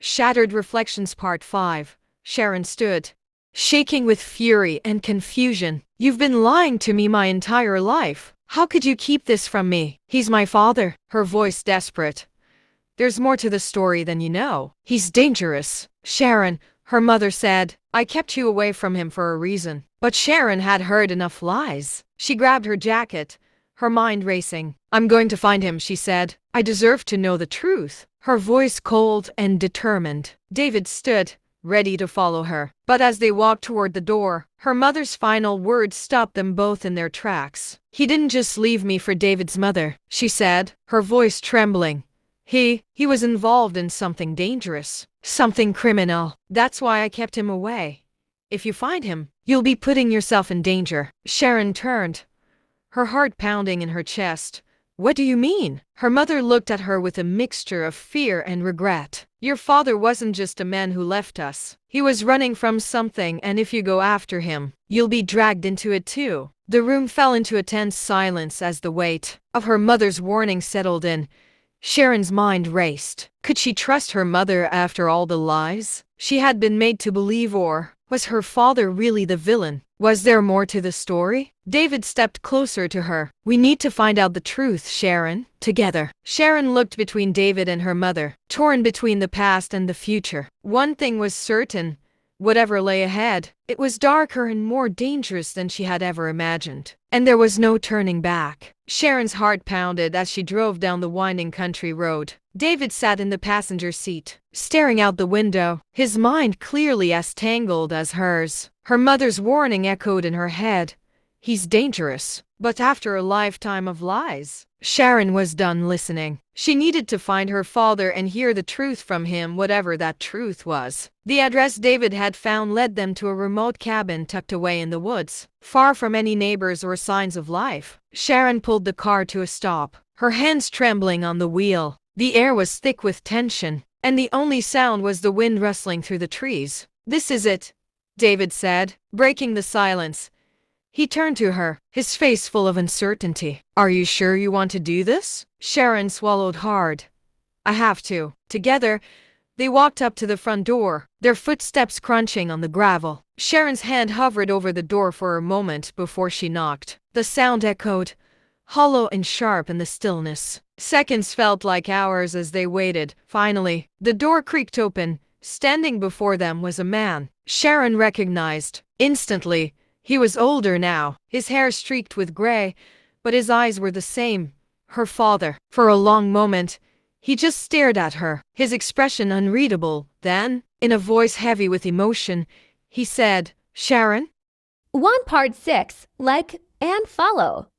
Shattered Reflections Part 5. Sharon stood, shaking with fury and confusion. You've been lying to me my entire life. How could you keep this from me? He's my father, her voice desperate. There's more to the story than you know. He's dangerous. Sharon, her mother said, I kept you away from him for a reason. But Sharon had heard enough lies. She grabbed her jacket, her mind racing. I'm going to find him, she said. I deserve to know the truth. Her voice cold and determined. David stood, ready to follow her. But as they walked toward the door, her mother's final words stopped them both in their tracks. He didn't just leave me for David's mother, she said, her voice trembling. He was involved in something dangerous, something criminal. That's why I kept him away. If you find him, you'll be putting yourself in danger. Sharon turned, her heart pounding in her chest. What do you mean? Her mother looked at her with a mixture of fear and regret. Your father wasn't just a man who left us. He was running from something, and if you go after him, you'll be dragged into it too. The room fell into a tense silence as the weight of her mother's warning settled in. Sharon's mind raced. Could she trust her mother after all the lies she had been made to believe, or was her father really the villain? Was there more to the story? David stepped closer to her. We need to find out the truth, Sharon, together. Sharon looked between David and her mother, torn between the past and the future. One thing was certain. Whatever lay ahead, it was darker and more dangerous than she had ever imagined. And there was no turning back. Sharon's heart pounded as she drove down the winding country road. David sat in the passenger seat, staring out the window, his mind clearly as tangled as hers. Her mother's warning echoed in her head. He's dangerous. But after a lifetime of lies, Sharon was done listening. She needed to find her father and hear the truth from him, whatever that truth was. The address David had found led them to a remote cabin tucked away in the woods, far from any neighbors or signs of life. Sharon pulled the car to a stop, her hands trembling on the wheel. The air was thick with tension, and the only sound was the wind rustling through the trees. This is it, David said, breaking the silence. He turned to her, his face full of uncertainty. Are you sure you want to do this? Sharon swallowed hard. I have to. Together, they walked up to the front door, their footsteps crunching on the gravel. Sharon's hand hovered over the door for a moment before she knocked. The sound echoed, hollow and sharp in the stillness. Seconds felt like hours as they waited. Finally, the door creaked open. Standing before them was a man Sharon recognized instantly. He was older now, his hair streaked with gray, but his eyes were the same. Her father. For a long moment, he just stared at her, his expression unreadable. Then, in a voice heavy with emotion, he said, Sharon? Want Part 6, like and follow.